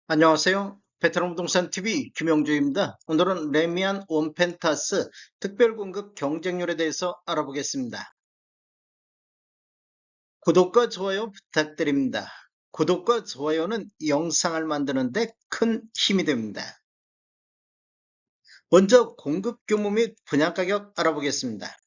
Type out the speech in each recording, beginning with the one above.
안녕하세요. 베테랑 부동산 TV 김영주입니다. 오늘은 레미안 원펜타스 특별공급 경쟁률에 대해서 알아보겠습니다. 구독과 좋아요 부탁드립니다. 구독과 좋아요는 영상을 만드는데 큰 힘이 됩니다. 먼저 공급 규모 및 분양 가격 알아보겠습니다.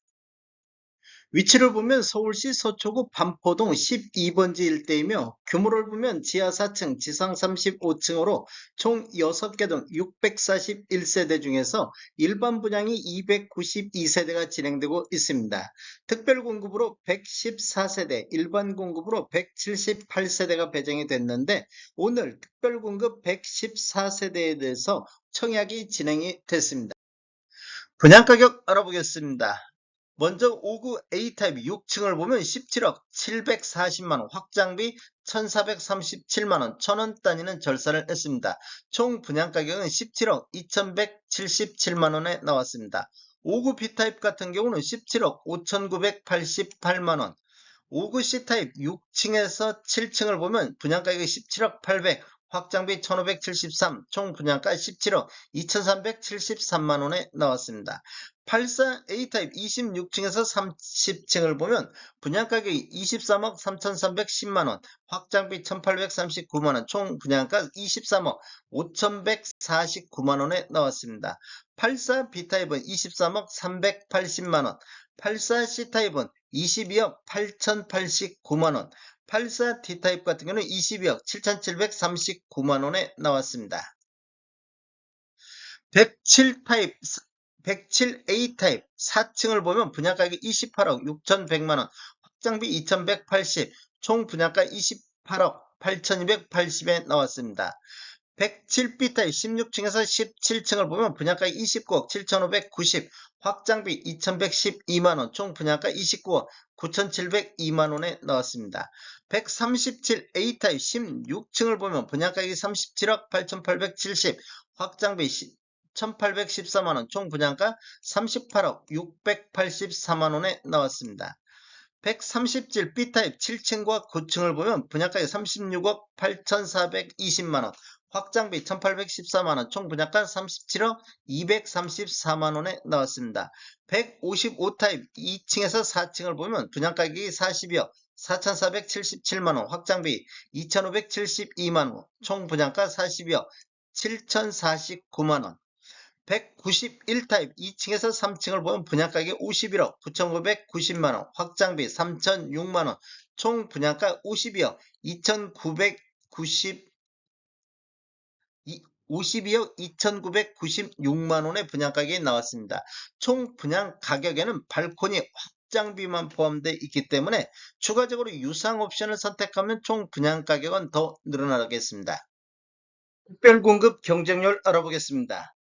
위치를 보면 서울시 서초구 반포동 12번지 일대이며 규모를 보면 지하 4층, 지상 35층으로 총 6개 동 641세대 중에서 일반 분양이 292세대가 진행되고 있습니다. 특별 공급으로 114세대, 일반 공급으로 178세대가 배정이 됐는데 오늘 특별 공급 114세대에 대해서 청약이 진행이 됐습니다. 분양가격 알아보겠습니다. 먼저 5구 A타입 6층을 보면 17억 740만원, 확장비 1437만원, 1000원 단위는 절사를 했습니다. 총 분양가격은 17억 2177만원에 나왔습니다. 5구 B타입 같은 경우는 17억 5988만원, 5구 C타입 6층에서 7층을 보면 분양가격이 17억 800, 확장비 1573, 총 분양가 17억 2373만원에 나왔습니다. 84 A타입 26층에서 30층을 보면 분양가격이 23억 3310만원, 확장비 1839만원, 총 분양가 23억 5149만원에 나왔습니다. 84 B타입은 23억 380만원, 84 C타입은 22억 8089만원, 84 D타입 같은 경우는 22억 7739만원에 나왔습니다. 107타입, 107A타입 4층을 보면 분양가격이 28억 6100만원, 확장비 2180, 총 분양가 28억 8280에 나왔습니다. 107B타입 16층에서 17층을 보면 분양가 29억 7590, 확장비 2112만원, 총 분양가 29억 9702만원에 나왔습니다. 137A타입 16층을 보면 분양가격이 37억 8870, 확장비 1814만원, 총 분양가 38억 684만원에 나왔습니다. 137 B타입 7층과 9층을 보면 분양가격 36억 8420만원, 확장비 1814만원, 총 분양가 37억 234만원에 나왔습니다. 155타입 2층에서 4층을 보면 분양가격이 42억 4477만원, 확장비 2572만원, 총 분양가 42억 7049만원. 191타입 2층에서 3층을 보면 분양가격이 51억 9990만원, 확장비 3006만원, 총 분양가 52억 2996만원의 분양가격이 나왔습니다. 총 분양 가격에는 발코니 확장비만 포함되어 있기 때문에 추가적으로 유상 옵션을 선택하면 총 분양 가격은 더 늘어나겠습니다. 특별공급 경쟁률 알아보겠습니다.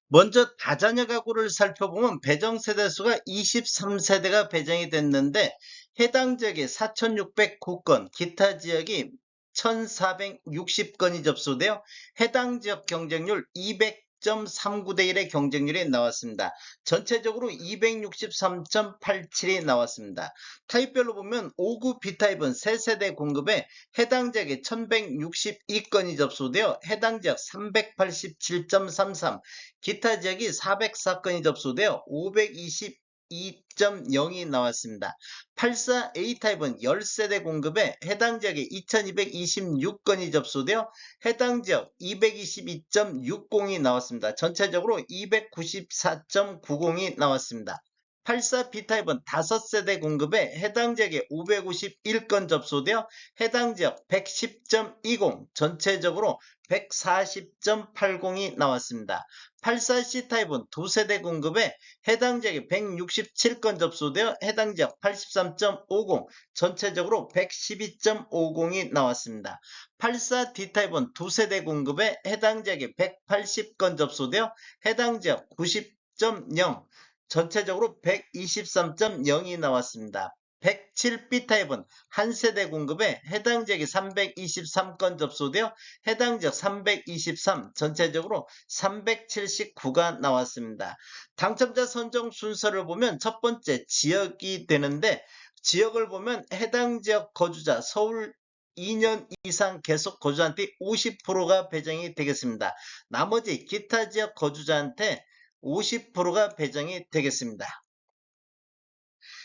먼저 다자녀 가구를 살펴보면 배정 세대수가 23세대가 배정이 됐는데 해당 지역에 4609건, 기타 지역이 1460건이 접수되어 해당 지역 경쟁률 200.39대 1의 경쟁률이 나왔습니다. 전체적으로 263.87이 나왔습니다. 타입별로 보면 5구 B타입은 3세대 공급에 해당 지역에 1162건이 접수되어 해당 지역 387.33, 기타 지역이 404건이 접수되어 522.0이 나왔습니다. 84 A타입은 10세대 공급에 해당 지역에 2226건이 접수되어 해당 지역 222.60이 나왔습니다. 전체적으로 294.90이 나왔습니다. 84 B타입은 5세대 공급에 해당 지역에 551건 접수되어 해당 지역 110.20, 전체적으로 140.80이 나왔습니다. 84C타입은 2세대 공급에 해당 지역에 167건 접수되어 해당 지역 83.50, 전체적으로 112.50이 나왔습니다. 84D타입은 2세대 공급에 해당 지역에 180건 접수되어 해당 지역 90.0, 전체적으로 123.0이 나왔습니다. 107B타입은 한 세대 공급에 해당 지역이 323건 접수되어 해당 지역 323, 전체적으로 379가 나왔습니다. 당첨자 선정 순서를 보면 첫 번째 지역이 되는데 지역을 보면 해당 지역 거주자 서울 2년 이상 계속 거주자한테 50%가 배정이 되겠습니다. 나머지 기타 지역 거주자한테 50%가 배정이 되겠습니다.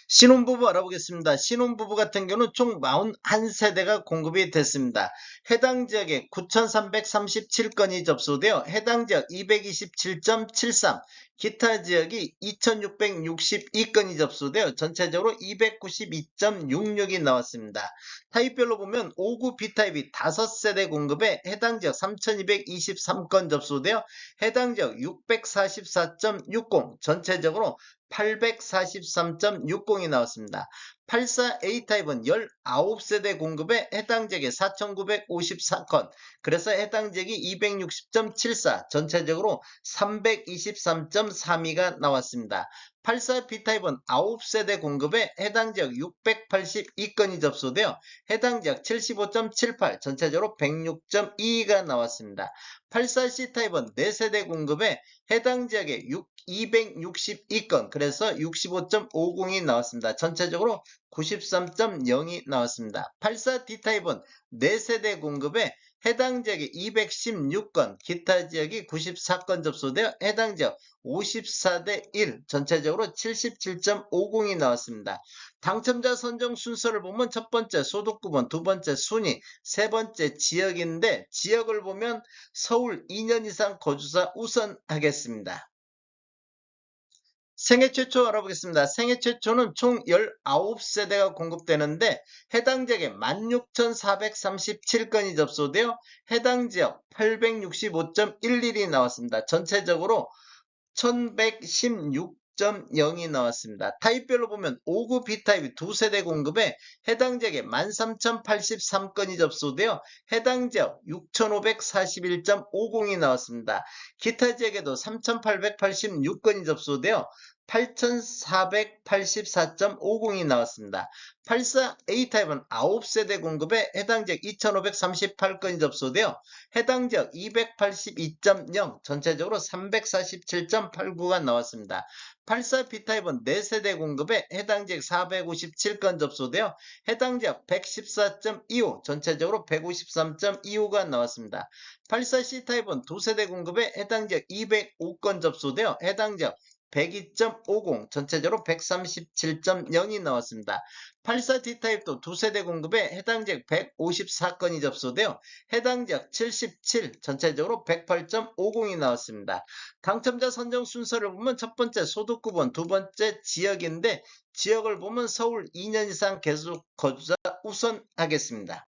신혼부부 알아보겠습니다. 신혼부부 같은 경우는 총 41세대가 공급이 됐습니다. 해당 지역에 9,337건이 접수되어 해당 지역 227.73, 기타 지역이 2,662건이 접수되어 전체적으로 292.66이 나왔습니다. 타입별로 보면 5구 B타입이 5세대 공급에 해당 지역 3,223건 접수되어 해당 지역 644.60, 전체적으로 843.60이 나왔습니다. 84A타입은 19세대 공급에 해당 지역에 4,954건, 그래서 해당 지역이 260.74, 전체적으로 323.32가 나왔습니다. 84B타입은 9세대 공급에 해당 지역 682건이 접수되어 해당 지역 75.78, 전체적으로 106.22가 나왔습니다. 84C타입은 4세대 공급에 해당 지역에 262건, 그래서 65.50이 나왔습니다. 전체적으로 93.0이 나왔습니다. 84D타입은 4세대 공급에 해당 지역이 216건, 기타 지역이 94건 접수되어 해당 지역 54대 1, 전체적으로 77.50이 나왔습니다. 당첨자 선정 순서를 보면 첫 번째 소득구번, 두 번째 순위, 세 번째 지역인데 지역을 보면 서울 2년 이상 거주자 우선 하겠습니다. 생애 최초 알아보겠습니다. 생애 최초는 총 19세대가 공급되는데 해당 지역에 16,437건이 접수되어 해당 지역 865.11이 나왔습니다. 전체적으로 1116.0이 나왔습니다. 타입별로 보면 5구 B타입이 2세대 공급에 해당 지역에 13,083건이 접수되어 해당 지역 6,541.50이 나왔습니다. 기타 지역에도 3,886건이 접수되어 8,484.50이 나왔습니다. 84A타입은 9세대 공급에 해당 지역 2,538건이 접수되어 해당 지역 282.0, 전체적으로 347.89가 나왔습니다. 84B타입은 4세대 공급에 해당 지역 457건 접수되어 해당 지역 114.25, 전체적으로 153.25가 나왔습니다. 84C타입은 2세대 공급에 해당 지역 205건 접수되어 해당 지역 102.50, 전체적으로 137.0이 나왔습니다. 84D타입도 2세대 공급에 해당 지역 154건이 접수되어 해당 지역 77, 전체적으로 108.50이 나왔습니다. 당첨자 선정 순서를 보면 첫 번째 소득구번, 두 번째 지역인데 지역을 보면 서울 2년 이상 계속 거주자 우선 하겠습니다.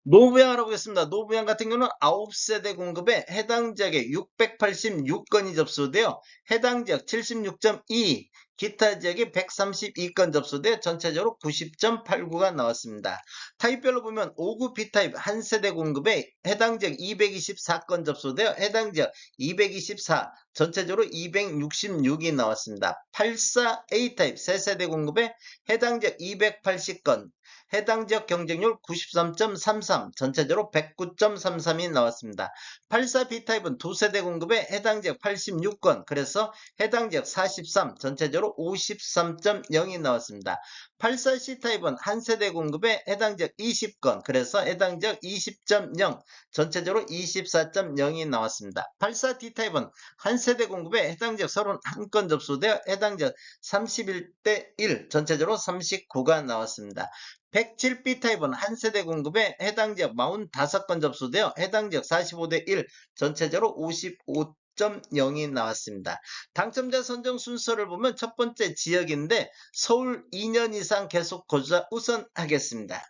노부양 알아보겠습니다. 노부양 같은 경우는 9세대 공급에 해당 지역에 686건이 접수되어 해당 지역 76.2, 기타 지역에 132건 접수되어 전체적으로 90.89가 나왔습니다. 타입별로 보면 5구 B타입 1세대 공급에 해당 지역 224건 접수되어 해당 지역 224, 전체적으로 266이 나왔습니다. 84A타입 3세대 공급에 해당 지역 280건, 해당 지역 경쟁률 93.33, 전체적으로 109.33이 나왔습니다. 84B타입은 2세대 공급에 해당 지역 86건, 그래서 해당 지역 43, 전체적으로 53.0이 나왔습니다. 84C타입은 1세대 공급에 해당 지역 20건, 그래서 해당 지역 20.0, 전체적으로 24.0이 나왔습니다. 84D타입은 1세대 공급에 해당 지역 31건 접수되어 해당 지역 31대 1, 전체적으로 39가 나왔습니다. 107B타입은 1세대 공급에 해당 지역 45건 접수되어 해당 지역 45대 1, 전체적으로 55.0이 나왔습니다. 당첨자 선정 순서를 보면 첫 번째 지역인데 서울 2년 이상 계속 거주자 우선 하겠습니다.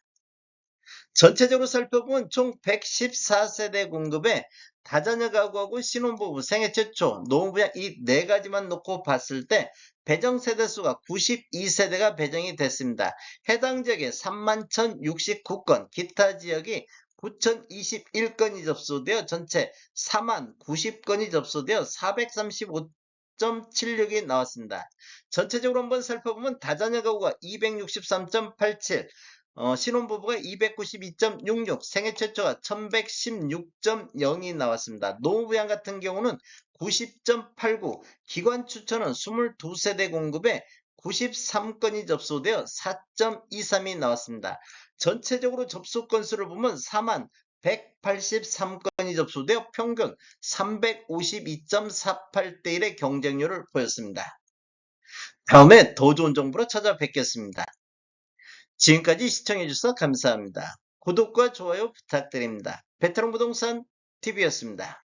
전체적으로 살펴보면 총 114세대 공급에 다자녀 가구하고 신혼부부, 생애 최초, 노후부양 이 네 가지만 놓고 봤을 때 배정 세대수가 92세대가 배정이 됐습니다. 해당 지역에 31,069건, 기타 지역이 9,021건이 접수되어 전체 40,090건이 접수되어 435.76이 나왔습니다. 전체적으로 한번 살펴보면 다자녀 가구가 263.87, 신혼부부가 292.66, 생애 최초가 1116.0이 나왔습니다. 노후부양 같은 경우는 90.89, 기관 추천은 22세대 공급에 93건이 접수되어 4.23이 나왔습니다. 전체적으로 접수 건수를 보면 4만 183건이 접수되어 평균 352.48대 1의 경쟁률을 보였습니다. 다음에 더 좋은 정보로 찾아뵙겠습니다. 지금까지 시청해주셔서 감사합니다. 구독과 좋아요 부탁드립니다. 베테랑 부동산 TV였습니다.